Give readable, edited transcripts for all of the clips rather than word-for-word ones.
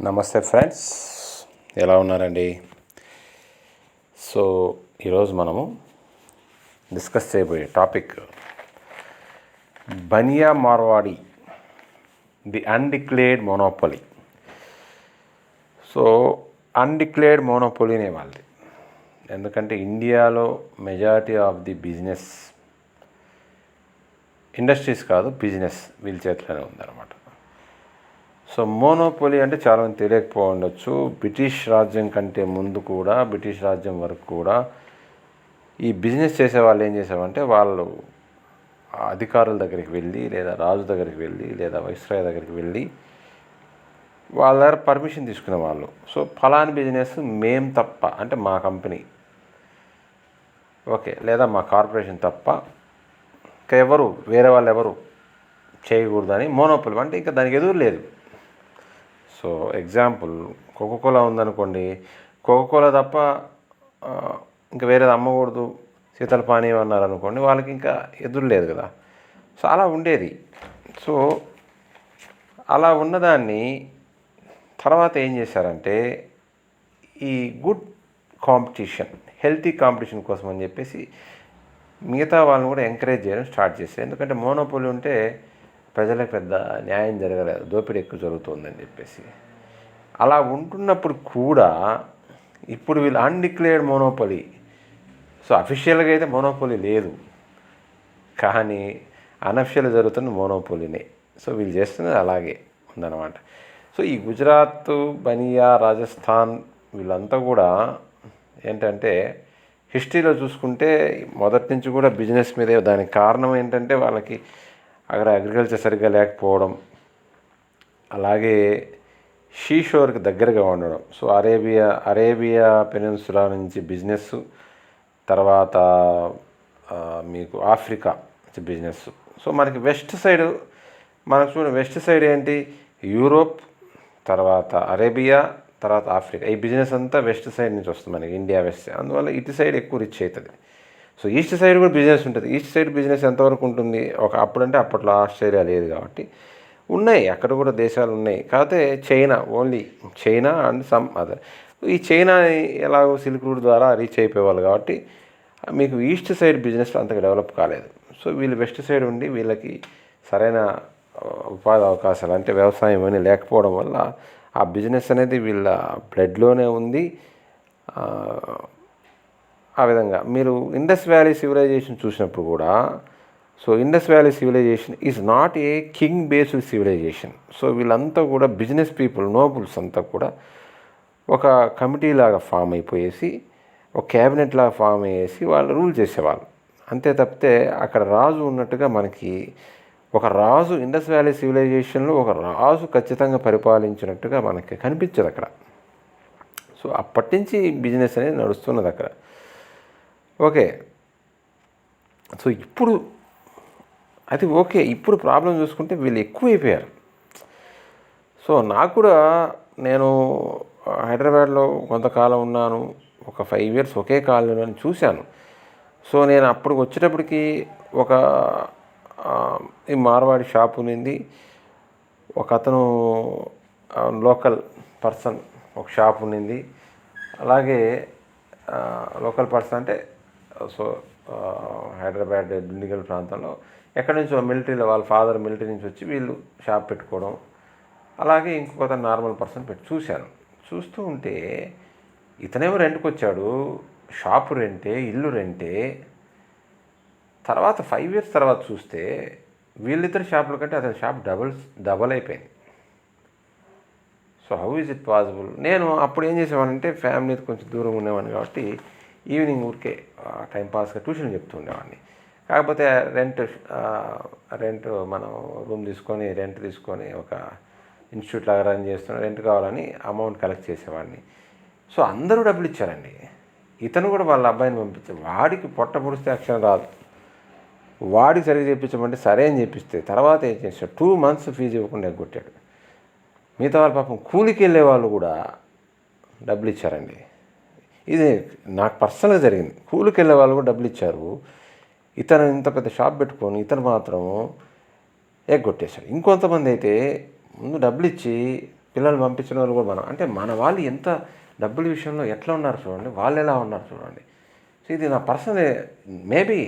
నమస్తే ఫ్రెండ్స్, ఎలా ఉన్నారండి? సో ఈరోజు మనము డిస్కస్ చేయబోయే topic Bania Marwari, the undeclared monopoly. So undeclared మోనోపొలీనే వాళ్ళది. ఎందుకంటే ఇండియాలో majority of the business, industries కాదు, బిజినెస్ వీళ్ళ చేతిలోనే ఉందన్నమాట. సో మోనోపొలీ అంటే చాలామంది తెలియకపోవచ్చు. బ్రిటిష్ రాజ్యం కంటే ముందు కూడా, బ్రిటిష్ రాజ్యం వరకు కూడా ఈ బిజినెస్ చేసే వాళ్ళు ఏం చేసేవారంటే, వాళ్ళు అధికారుల దగ్గరికి వెళ్ళి, లేదా రాజు దగ్గరికి వెళ్ళి, లేదా వైస్రాయ్ దగ్గరికి వెళ్ళి వాళ్ళ దగ్గర పర్మిషన్ తీసుకునేవాళ్ళు. సో ఫలాని బిజినెస్ మేం తప్ప, అంటే మా కంపెనీ ఓకే, లేదా మా కార్పొరేషన్ తప్ప ఇంకా ఎవరు, వేరే వాళ్ళు ఎవరు చేయకూడదని మోనోపొలీ. అంటే ఇంకా దానికి ఎదురు లేదు. సో ఎగ్జాంపుల్, కోకోకోలా ఉందనుకోండి, కోకోకోలా తప్ప ఇంకా వేరేది అమ్మకూడదు, శీతల పానీయం అన్నారనుకోండి, వాళ్ళకి ఇంకా ఎదురు లేదు కదా. సో అలా ఉండేది. సో అలా ఉన్నదాన్ని తర్వాత ఏం చేశారంటే, ఈ గుడ్ కాంపిటీషన్, హెల్తీ కాంపిటీషన్ కోసం అని చెప్పేసి మిగతా వాళ్ళని కూడా ఎంకరేజ్ చేయడం స్టార్ట్ చేశారు. ఎందుకంటే మోనోపొలీ ఉంటే ప్రజలకు పెద్ద న్యాయం జరగలేదు, దోపిడీ ఎక్కువ జరుగుతుందని చెప్పేసి. అలా ఉంటున్నప్పుడు కూడా ఇప్పుడు వీళ్ళు అన్డిక్లేర్డ్ మోనోపొలీ. సో అఫీషియల్గా అయితే మోనోపొలీ లేదు, కానీ అనఫిషియల్ జరుగుతున్న మోనోపొలీనే. సో వీళ్ళు చేస్తున్నది అలాగే ఉందన్నమాట. సో ఈ గుజరాత్, బనియా, రాజస్థాన్ వీళ్ళంతా కూడా ఏంటంటే, హిస్టరీలో చూసుకుంటే మొదటి నుంచి కూడా బిజినెస్ మీదే. దానికి కారణం ఏంటంటే, వాళ్ళకి అక్కడ అగ్రికల్చర్ సరిగ్గా లేకపోవడం, అలాగే షీషోర్కి దగ్గరగా ఉండడం. సో అరేబియా పెనిన్సులా నుంచి బిజినెస్, తర్వాత మీకు ఆఫ్రికా నుంచి బిజినెస్. సో మనకి వెస్ట్ సైడ్, మనకు చూడండి, వెస్ట్ సైడ్ ఏంటి, యూరోప్, తర్వాత అరేబియా, తర్వాత ఆఫ్రికా. ఈ బిజినెస్ అంతా వెస్ట్ సైడ్ నుంచి వస్తుంది మనకి, ఇండియా వెస్ట్. అందువల్ల ఇటు సైడ్ ఎక్కువ రిచ్ అవుతుంది. సో ఈస్ట్ సైడ్ కూడా బిజినెస్ ఉంటుంది. ఈస్ట్ సైడ్ బిజినెస్ ఎంతవరకు ఉంటుంది, అప్పుడంటే అప్పట్లో ఆస్ట్రేలియా లేదు కాబట్టి ఉన్నాయి, అక్కడ కూడా దేశాలు ఉన్నాయి. కాకపోతే China, only China and some other. ఈ చైనా ఎలాగో సిల్క్ రూట్ ద్వారా రీచ్ అయిపోయేవాళ్ళు కాబట్టి మీకు ఈస్ట్ సైడ్ బిజినెస్ అంతగా డెవలప్ కాలేదు. సో వీళ్ళు వెస్ట్ సైడ్ ఉండి వీళ్ళకి సరైన ఉపాధి అవకాశాలు, అంటే వ్యవసాయం అని లేకపోవడం వల్ల ఆ బిజినెస్ అనేది వీళ్ళ బ్లడ్లోనే ఉంది. ఆ విధంగా మీరు ఇండస్ వ్యాలీ సివిలైజేషన్ చూసినప్పుడు కూడా, so Indus valley civilization is not a king based civilization. So వీళ్ళంతా కూడా బిజినెస్ పీపుల్, నోబుల్స్ అంతా కూడా ఒక కమిటీ లాగా ఫామ్ అయిపోయేసి, ఒక క్యాబినెట్ లాగా ఫామ్ అయ్యేసి వాళ్ళు రూల్ చేసేవాళ్ళు. అంతే తప్పితే అక్కడ రాజు ఉన్నట్టుగా మనకి ఒక రాజు, ఇండస్ వ్యాలీ సివిలైజేషన్లో ఒక రాజు ఖచ్చితంగా పరిపాలించినట్టుగా మనకి కనిపించదు అక్కడ. సో అప్పటి నుంచి బిజినెస్ అనేది నడుస్తున్నది అక్కడ. ఓకే, సో ఇప్పుడు అది ఓకే. ఇప్పుడు ప్రాబ్లం చూసుకుంటే వీళ్ళు ఎక్కువైపోయారు. సో నాకు కూడా, నేను హైదరాబాద్లో కొంతకాలం ఉన్నాను, ఒక 5 years ఒకే కాలనీలో చూశాను. సో నేను అప్పుడు వచ్చేటప్పటికి ఒక ఈ మార్వాడి షాప్ ఉన్నింది, ఒక అతను లోకల్ పర్సన్ ఒక షాప్ ఉన్నింది. అలాగే లోకల్ పర్సన్ అంటే, సో హైదరాబాద్ దుండిగల్ ప్రాంతంలో ఎక్కడి నుంచో మిలిటరీలో, వాళ్ళ ఫాదర్ మిలిటరీ నుంచి వచ్చి వీళ్ళు షాప్ పెట్టుకోవడం. అలాగే ఇంకొక నార్మల్ పర్సన్ చూశాను. చూస్తూ ఉంటే ఇతనేమో రెంట్కి వచ్చాడు, షాపు రెంటే, ఇల్లు రెంటే. తర్వాత 5 years తర్వాత చూస్తే వీళ్ళిద్దరు షాపుల కంటే అతని షాప్ డబల్ అయిపోయింది. So how is it possible? నేను అప్పుడు ఏం చేసేవాడినంటే, ఫ్యామిలీతో కొంచెం దూరం ఉండేవాడిని కాబట్టి ఈవినింగ్ ఊరికే టైంపాస్గా ట్యూషన్ చెప్తూ ఉండేవాడిని. కాకపోతే రెంట్ మనం రూమ్ తీసుకొని, రెంట్ తీసుకొని ఒక ఇన్స్టిట్యూట్ లాగా రన్ చేస్తున్న, రెంట్ కావాలని అమౌంట్ కలెక్ట్ చేసేవాడిని. సో అందరూ డబ్బులు ఇచ్చారండి. ఇతను కూడా వాళ్ళ అబ్బాయిని పంపించారు. వాడికి పొట్ట పొడిస్తే అక్షరం రాదు, వాడికి సరిగ్గా చెప్పించమంటే సరే అని చెప్పిస్తే తర్వాత ఏం చేశాడు, 2 months ఫీజు ఇవ్వకుండా ఎగ్గొట్టాడు. మిగతా వాళ్ళ పాపం కూలికి వెళ్ళే వాళ్ళు కూడా డబ్బులు ఇచ్చారండి. ఇది నాకు పర్సనల్గా జరిగింది. కూలికి వెళ్ళే వాళ్ళు కూడా డబ్బులు ఇచ్చారు. ఇతను ఇంత పెద్ద షాప్ పెట్టుకొని ఇతను మాత్రం ఎగ్గొట్టేశాడు. ఇంకొంతమంది అయితే ముందు డబ్బులు ఇచ్చి పిల్లలు పంపించిన వాళ్ళు కూడా మనం. అంటే మన వాళ్ళు ఎంత డబ్బుల విషయంలో ఎట్లా ఉన్నారు చూడండి, వాళ్ళు ఎలా ఉన్నారు చూడండి. సో ఇది నా పర్సనల్ మేబీ.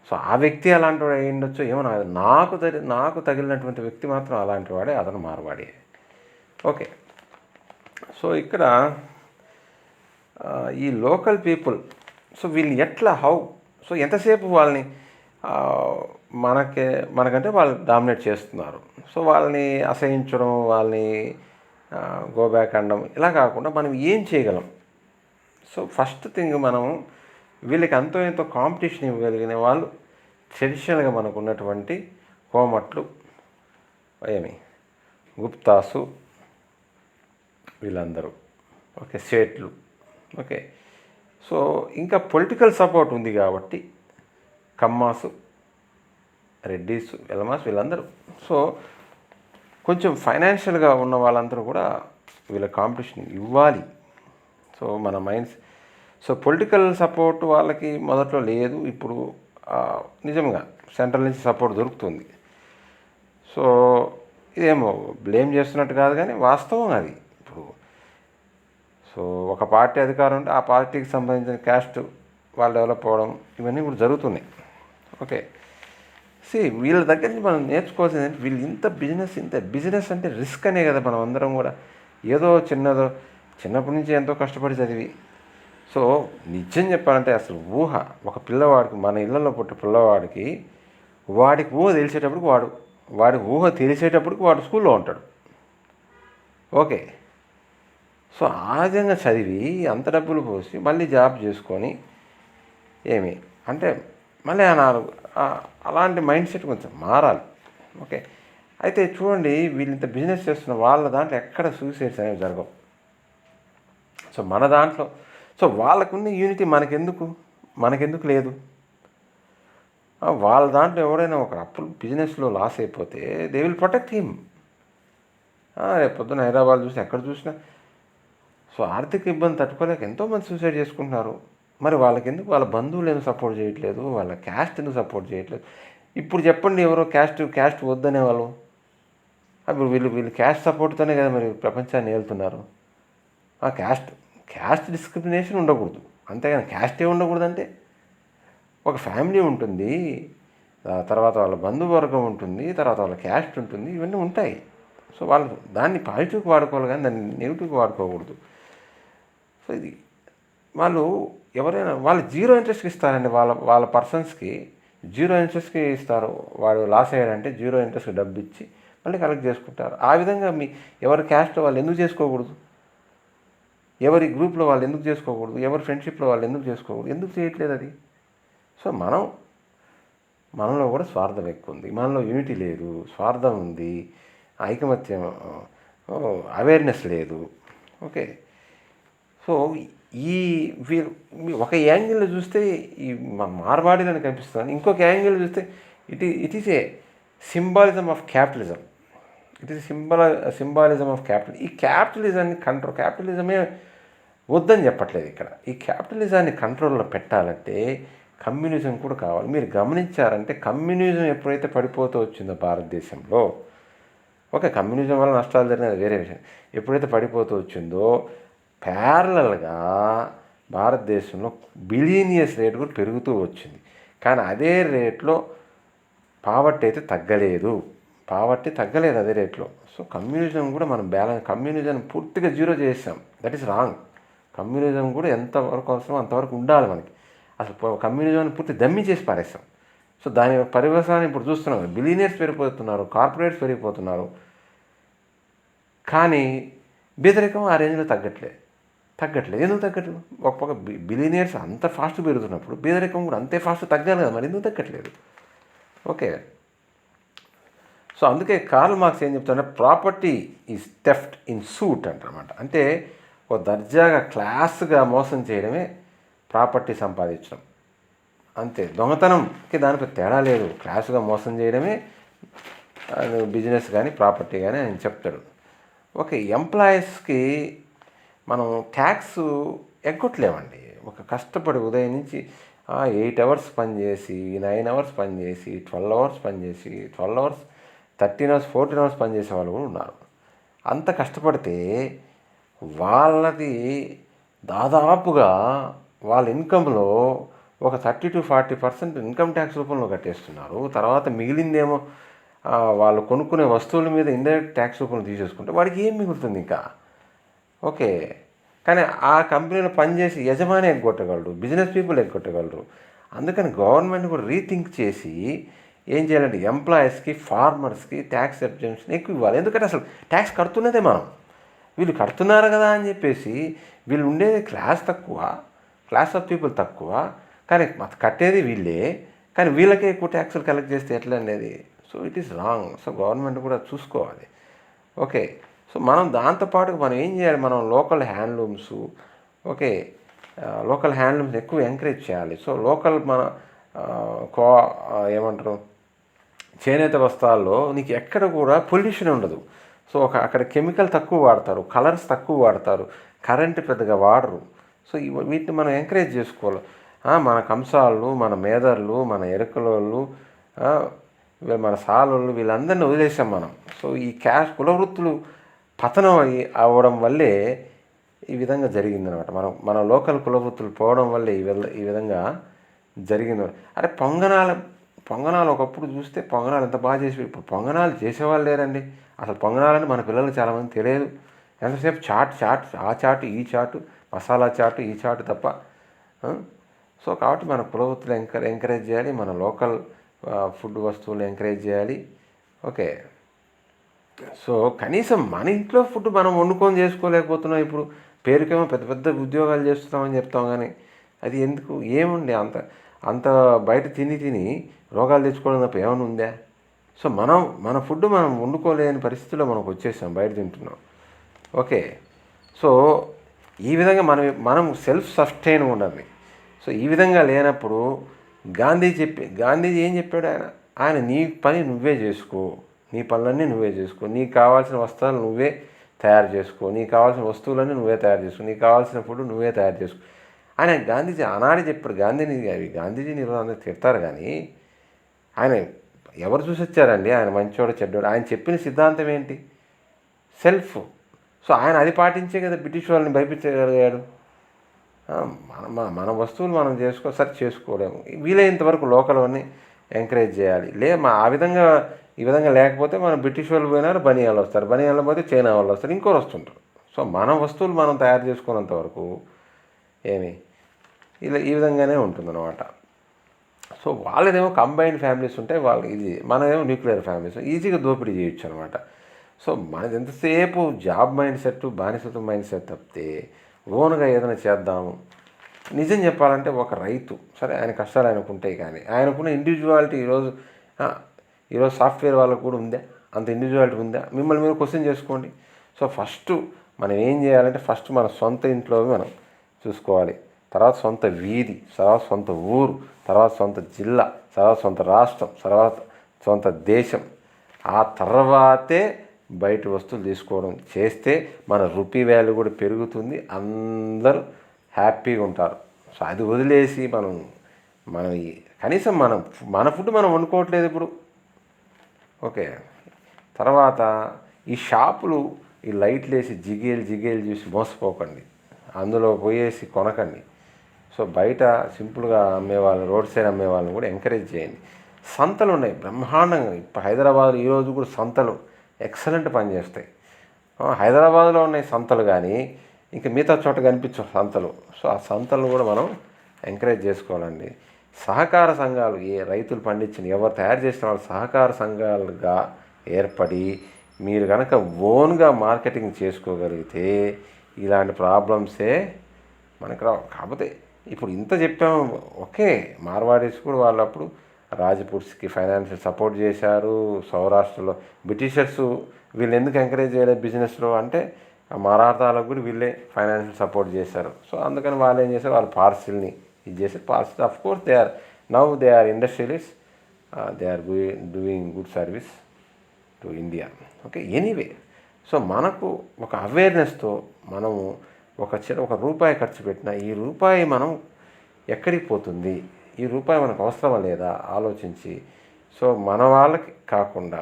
సో ఆ వ్యక్తి అలాంటి వాడు అయి ఉండొచ్చు, ఏమో నాకు తగిలినటువంటి వ్యక్తి మాత్రం అలాంటి వాడే, అతను మార్వాడి. ఓకే. సో ఇక్కడ ఈ లోకల్ పీపుల్, సో వీళ్ళు ఎట్లా సో ఎంతసేపు వాళ్ళని మనకంటే వాళ్ళు డామినేట్ చేస్తున్నారు. సో వాళ్ళని అసహించడం, వాళ్ళని గో బ్యాక్ అనడం ఇలా కాకుండా మనం ఏం చేయగలం? సో ఫస్ట్ థింగ్, మనం వీళ్ళకి అంతో ఎంతో కాంపిటీషన్ ఇవ్వగలిగిన వాళ్ళు ట్రెడిషనల్గా మనకు ఉన్నటువంటి కోమట్లు, గుప్తాసు, వీళ్ళందరూ, ఓకే, సేట్లు, ఓకే. సో ఇంకా పొలిటికల్ సపోర్ట్ ఉంది కాబట్టి కమ్మాసు, రెడ్డీస్, వెలమాస్, వీళ్ళందరూ. సో కొంచెం ఫైనాన్షియల్గా ఉన్న వాళ్ళందరూ కూడా వీళ్ళ కాంపిటీషన్ ఇవ్వాలి. సో మన మైండ్స్, సో పొలిటికల్ సపోర్ట్ వాళ్ళకి మొదట్లో లేదు, ఇప్పుడు నిజంగా సెంట్రల్ నుంచి సపోర్ట్ దొరుకుతుంది. సో ఇదేమో బ్లేమ్ చేస్తున్నట్టు కాదు, కానీ వాస్తవం అది. ఇప్పుడు సో ఒక పార్టీ అధికారం ఉంటే ఆ పార్టీకి సంబంధించిన క్యాస్ట్ వాళ్ళు డెవలప్ అవ్వడం ఇవన్నీ కూడా జరుగుతున్నాయి. ఓకే. వీళ్ళ దగ్గర నుంచి మనం నేర్చుకోవాల్సింది ఏంటి, వీళ్ళు ఇంత బిజినెస్ అంటే రిస్క్ అనే కదా. మనం అందరం కూడా ఏదో చిన్నప్పటి నుంచి ఎంతో కష్టపడి చదివి, సో నిజం చెప్పాలంటే అసలు ఒక పిల్లవాడికి, మన ఇళ్ళల్లో పుట్టే పిల్లవాడికి, వాడికి తెలిసేటప్పటికి వాడు స్కూల్లో ఉంటాడు. ఓకే. సో ఆ విధంగా చదివి అంత డబ్బులు పోసి మళ్ళీ జాబ్ చేసుకొని అంటే మళ్ళీ అలాంటి మైండ్ సెట్ కొంచెం మారాలి. ఓకే. అయితే చూడండి, వీళ్ళంత బిజినెస్ చేస్తున్న వాళ్ళ దాంట్లో ఎక్కడ సూసైడ్స్ అనేవి జరగవు. సో మన దాంట్లో, సో వాళ్ళకున్న యూనిటీ మనకెందుకు లేదు? వాళ్ళ దాంట్లో ఎవడైనా ఒక అప్పులు బిజినెస్లో లాస్ అయిపోతే దే విల్ ప్రొటెక్ట్ హిమ్. రేపు పొద్దున్న హైదరాబాద్ చూసి ఎక్కడ చూసినా సో ఆర్థిక ఇబ్బంది తట్టుకోలేక ఎంతోమంది సూసైడ్ చేసుకుంటున్నారు. మరి వాళ్ళ బంధువులు ఎందుకు సపోర్ట్ చేయట్లేదు, వాళ్ళ క్యాస్ట్ ఎందుకు సపోర్ట్ చేయట్లేదు? ఇప్పుడు చెప్పండి, ఎవరో క్యాస్ట్ వద్దనే వాళ్ళు, అప్పుడు వీళ్ళు క్యాస్ట్ సపోర్ట్తోనే కదా మరి ప్రపంచాన్ని ఏలుతున్నారు. క్యాస్ట్ డిస్క్రిమినేషన్ ఉండకూడదు, అంతేగాని క్యాస్టే ఉండకూడదు. అంటే ఒక ఫ్యామిలీ ఉంటుంది, తర్వాత వాళ్ళ బంధువర్గం ఉంటుంది, తర్వాత వాళ్ళ క్యాస్ట్ ఉంటుంది, ఇవన్నీ ఉంటాయి. సో వాళ్ళు దాన్ని పాజిటివ్కి వాడుకోవాలి, కానీ దాన్ని నెగిటివ్కి వాడుకోకూడదు. సో ఇది వాళ్ళు జీరో ఇంట్రెస్ట్కి ఇస్తారండి. వాళ్ళ పర్సన్స్కి జీరో ఇంట్రెస్ట్కి ఇస్తారు. వాడు లాస్ అయ్యాడంటే జీరో ఇంట్రెస్ట్కి డబ్బు ఇచ్చి మళ్ళీ కలెక్ట్ చేసుకుంటారు. ఆ విధంగా ఎవరి క్యాస్ట్లో వాళ్ళు ఎందుకు చేసుకోకూడదు? ఎవరి గ్రూప్లో వాళ్ళు ఎందుకు చేసుకోకూడదు? ఎవరి ఫ్రెండ్షిప్లో వాళ్ళు ఎందుకు చేసుకోకూడదు? ఎందుకు చేయట్లేదు అది? సో మనలో కూడా స్వార్థం ఎక్కువ ఉంది, మనలో యూనిటీ లేదు, స్వార్థం ఉంది, ఐకమత్యం, అవేర్నెస్ లేదు. ఓకే. సో ఒక యాంగిల్లో చూస్తే ఈ మార్వాడీలని కనిపిస్తుంది, ఇంకొక యాంగిల్ చూస్తే it is a symbolism of capitalism. It is symbolism of capital. ఈ క్యాపిటలిజాన్ని క్యాపిటలిజమే వద్దని చెప్పట్లేదు ఇక్కడ. ఈ క్యాపిటలిజాన్ని కంట్రోల్లో పెట్టాలంటే కమ్యూనిజం కూడా కావాలి. మీరు గమనించారంటే కమ్యూనిజం ఎప్పుడైతే పడిపోతూ వచ్చిందో భారతదేశంలో, ఓకే, కమ్యూనిజం వల్ల నష్టాలు జరిగినది వేరే విషయం, ఎప్పుడైతే పడిపోతూ వచ్చిందో ప్యారలల్గా భారతదేశంలో బిలియనియర్స్ రేట్ కూడా పెరుగుతూ వచ్చింది. కానీ అదే రేట్లో పావర్టీ అయితే తగ్గలేదు అదే రేట్లో. సో కమ్యూనిజం కూడా మనం కమ్యూనిజం పూర్తిగా జీరో చేసాం. That is wrong. కమ్యూనిజం కూడా ఎంతవరకు అవసరం అంతవరకు ఉండాలి మనకి. అసలు కమ్యూనిజాన్ని పూర్తి దమ్మి చేసి పారేస్తాం. సో దాని పరివేశాన్ని ఇప్పుడు చూస్తున్నాం. బిలియనీర్స్ పెరిగిపోతున్నారు, కార్పొరేట్స్ పెరిగిపోతున్నారు, కానీ బేదరికం ఆ రేంజ్లో తగ్గట్లేదు. ఎందుకు తగ్గట్లేదు? ఒక పక్క బిలియనీర్స్ అంత ఫాస్ట్ పెరుగుతున్నప్పుడు బేదరికం కూడా అంతే ఫాస్ట్ తగ్గాలి కదా, మరి ఎందుకు తగ్గట్లేదు? ఓకే. సో అందుకే కార్ల్ మార్క్స్ ఏం చెప్తాడంటే property is theft in suit అంటారన్నమాట. అంటే ఒక దర్జాగా క్లాస్గా మోసం చేయడమే ప్రాపర్టీ సంపాదించడం, అంతే. దొంగతనంకి దానికి తేడా లేదు, క్లాస్గా మోసం చేయడమే బిజినెస్ కానీ ప్రాపర్టీ కానీ ఆయన చెప్తాడు. ఓకే. ఎంప్లాయీస్కి మనం ట్యాక్స్ ఎగ్గొట్టలేమండి. ఒక కష్టపడి ఉదయం నుంచి 8 అవర్స్ పనిచేసి, 9 అవర్స్ పనిచేసి, 12 అవర్స్ పనిచేసి, 12 అవర్స్, 13 అవర్స్, 14 అవర్స్ పనిచేసే వాళ్ళు కూడా ఉన్నారు. అంత కష్టపడితే వాళ్ళది దాదాపుగా వాళ్ళ ఇన్కంలో ఒక 30-40% ఇన్కమ్ ట్యాక్స్ రూపంలో కట్టేస్తున్నారు. తర్వాత మిగిలిందేమో వాళ్ళు కొనుక్కునే వస్తువుల మీద ఇండైరెక్ట్ ట్యాక్స్ రూపంలో తీసేసుకుంటే వాడికి ఏం మిగులుతుంది ఇంకా? ఓకే. కానీ ఆ కంపెనీలో పనిచేసి యజమాని ఎగ్గొట్టగలరు, బిజినెస్ పీపుల్ ఎగ్గొట్టగలరు. అందుకని గవర్నమెంట్ కూడా రీథింక్ చేసి ఏం చేయాలంటే ఎంప్లాయీస్కి, ఫార్మర్స్కి ట్యాక్స్ ఎగ్జంప్షన్ ఎక్కువ ఇవ్వాలి. ఎందుకంటే అసలు ట్యాక్స్ కడుతున్నదే మనం. వీళ్ళు కడుతున్నారు కదా అని చెప్పేసి వీళ్ళు ఉండేది క్లాస్ తక్కువ, క్లాస్ ఆఫ్ పీపుల్ తక్కువ, కానీ కట్టేది వీళ్ళే, కానీ వీళ్ళకే ఎక్కువ ట్యాక్సులు కలెక్ట్ చేస్తే ఎట్లా అనేది? So it is wrong. So government కూడా చూసుకోవాలి. ఓకే. సో మనం దాంతోపాటు మనం ఏం చేయాలి? మనం local handlooms, okay, local handlooms ఎక్కువ ఎంకరేజ్ చేయాలి. సో లోకల్ మన ఏమంటారు, చేనేత వస్త్రాల్లో నీకు ఎక్కడ కూడా పొల్యూషన్ ఉండదు. సో అక్కడ కెమికల్ తక్కువ వాడతారు, కలర్స్ తక్కువ వాడతారు, కరెంట్ పెద్దగా వాడరు. సో వీటిని మనం ఎంకరేజ్ చేసుకోవాలి. మన కంసాళ్ళు, మన మేదర్లు, మన ఎరుకలోళ్ళు, మన సాలోళ్ళు వీళ్ళందరినీ వదిలేసాం మనం. సో ఈ కులవృత్తులు పతనం అవ్వడం వల్లే ఈ విధంగా జరిగిందనమాట. మన లోకల్ కులవృత్తులు పోవడం వల్లే ఈ విధంగా జరిగింది. అరే పొంగనాలు ఒకప్పుడు చూస్తే పొంగనాలు ఎంత బాగా చేసి, ఇప్పుడు పొంగనాలు చేసేవాళ్ళు లేరండి. అసలు పొంగనాలని మన పిల్లలు చాలామంది తెలియదు. ఎంతసేపు చాట్ ఆ చాటు ఈ చాటు, మసాలా చాటు ఈ చాటు తప్ప. సో కాబట్టి మన కులవృత్తులు ఎంకరేజ్ చేయాలి, మన లోకల్ ఫుడ్ వస్తువులు ఎంకరేజ్ చేయాలి. ఓకే. సో కనీసం మన ఇంట్లో ఫుడ్ మనం వండుకొని చేసుకోలేకపోతున్నాం. ఇప్పుడు పేరుకేమో పెద్ద పెద్ద ఉద్యోగాలు చేస్తున్నామని చెప్తాం, కానీ అది ఎందుకు? ఏముంది అంత బయట తిని రోగాలు తెచ్చుకోవడం తప్ప ఏమైనా ఉందా? సో మన ఫుడ్ మనం వండుకోలేని పరిస్థితుల్లో మనకు వచ్చేసాం, బయట తింటున్నాం. ఓకే. సో ఈ విధంగా మనం సెల్ఫ్ సస్టైన్ ఉండాలి. సో ఈ విధంగా లేనప్పుడు గాంధీజీ ఏం చెప్పాడు? ఆయన నీ పని నువ్వే చేసుకో, నీ పనులన్నీ నువ్వే చేసుకో, నీకు కావాల్సిన వస్త్రాలు నువ్వే తయారు చేసుకో, నీకు కావాల్సిన వస్తువులన్నీ నువ్వే తయారు చేసుకో, నీకు కావాల్సిన ఫుడ్ నువ్వే తయారు చేసుకో ఆయన గాంధీజీ ఆనాడే చెప్పాడు. గాంధీజీని ఈరోజు అందరూ తిడతారు, కానీ ఆయన ఎవరు చూసి వచ్చారండి? ఆయన మంచోడు చెడ్డోడు. ఆయన చెప్పిన సిద్ధాంతం ఏంటి? సెల్ఫ్. సో ఆయన అది పాటించే కదా బ్రిటిష్ వాళ్ళని భయపించగలిగాడు. మన వస్తువులు మనం చేసుకోలేము. వీలైనంతవరకు లోకల్ అన్నీ ఎంకరేజ్ చేయాలి. ఈ విధంగా లేకపోతే మనం బ్రిటిష్ వాళ్ళు పోయినారు, బనియాలు వస్తారు, బనియాలు పోతే చైనా వాళ్ళు వస్తారు, ఇంకోరు వస్తుంటారు. సో మన వస్తువులు మనం తయారు చేసుకున్నంత వరకు ఈ విధంగానే ఉంటుందన్నమాట. సో వాళ్ళదేమో కంబైన్డ్ ఫ్యామిలీస్ ఉంటాయి, మనదేమో న్యూక్లియర్ ఫ్యామిలీస్, ఈజీగా దోపిడీ చేయొచ్చు అనమాట. సో మనది ఎంతసేపు జాబ్ మైండ్ సెట్, బానిసత్వం మైండ్ సెట్ తప్పితే ఓన్గా ఏదైనా చేద్దాము. నిజం చెప్పాలంటే ఒక రైతు సరే, ఆయన కష్టాలు ఆయనకు ఉంటాయి, కానీ ఆయనకున్న ఇండివిజువాలిటీ ఈరోజు సాఫ్ట్వేర్ వాళ్ళకు కూడా ఉందా? అంత ఇండివిజువాలిటీ ఉందా? మిమ్మల్ని మీరు క్వశ్చన్ చేసుకోండి. సో ఫస్ట్ మనం ఏం చేయాలంటే మన సొంత ఇంట్లో మనం చూసుకోవాలి, తర్వాత సొంత వీధి, తర్వాత సొంత ఊరు, తర్వాత సొంత జిల్లా, తర్వాత సొంత రాష్ట్రం, తర్వాత సొంత దేశం, ఆ తర్వాతే బయట వస్తువులు తీసుకోవడం చేస్తే మన రూపీ వాల్యూ కూడా పెరుగుతుంది, అందరూ హ్యాపీగా ఉంటారు. సో అది వదిలేసి మనం కనీసం మన ఫుడ్ మనం వండుకోవట్లేదు ఇప్పుడు. ఓకే. తర్వాత ఈ షాపులు ఈ లైట్లు వేసి జిగేలు చూసి మోసపోకండి, అందులో పోయేసి కొనకండి. సో బయట సింపుల్గా అమ్మేవాళ్ళు, రోడ్ సైడ్ అమ్మేవాళ్ళని కూడా ఎంకరేజ్ చేయండి. సంతలు ఉన్నాయి బ్రహ్మాండంగా. ఇప్పుడు హైదరాబాద్ ఈరోజు కూడా సంతలు ఎక్సలెంట్ పనిచేస్తాయి. హైదరాబాద్లో ఉన్నాయి సంతలు, కానీ ఇంకా మిగతా చోట కనిపించవు సంతలు. సో ఆ సంతలను కూడా మనం ఎంకరేజ్ చేసుకోవాలండి. సహకార సంఘాలు, రైతులు పండించిన ఎవరు తయారు చేసిన వాళ్ళు సహకార సంఘాలుగా ఏర్పడి మీరు కనుక ఓన్గా మార్కెటింగ్ చేసుకోగలిగితే ఇలాంటి ప్రాబ్లమ్సే మనకు రావు. కాకపోతే ఇప్పుడు ఇంత చెప్పాము, ఓకే, మార్వాడీస్ కూడా వాళ్ళప్పుడు రాజ్పుట్స్కి ఫైనాన్షియల్ సపోర్ట్ చేశారు. సౌరాష్ట్రలో బ్రిటిషర్స్ వీళ్ళు ఎందుకు ఎంకరేజ్ చేయలేదు బిజినెస్లో అంటే మరాఠాలకు కూడా వీళ్ళే ఫైనాన్షియల్ సపోర్ట్ చేశారు. సో అందుకని వాళ్ళు ఏం చేశారు, వాళ్ళు పార్సిల్ని ఇది చేశారు. పార్సిల్ of course they are industrialist, they are doing good service to India. Okay. Anyway, so మనకు ఒక అవేర్నెస్తో మనము ఒక రూపాయి ఖర్చు పెట్టినా ఈ రూపాయి మనం ఎక్కడికి పోతుంది, ఈ రూపాయి మనకు అవసరమా లేదా ఆలోచించి, సో మన వాళ్ళకి కాకుండా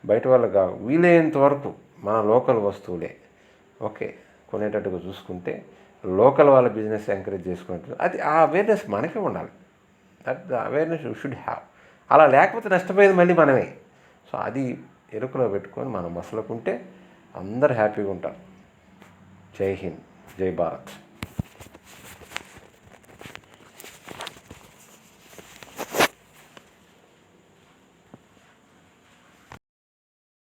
బయట వాళ్ళకి వీలైనంత వరకు మన లోకల్ వస్తువులే ఓకే కొనేటట్టుగా చూసుకుంటే లోకల్ వాళ్ళ బిజినెస్ ఎంకరేజ్ చేసుకున్నట్టు అది ఆ అవేర్నెస్ మనకే ఉండాలి. That the awareness you should have. అలా లేకపోతే నష్టపోయేది మళ్ళీ మనమే. సో అది ఎరుకలో పెట్టుకొని మనం మసలుకుంటే అందరు హ్యాపీగా ఉంటారు. జై హింద్, జై భారత్.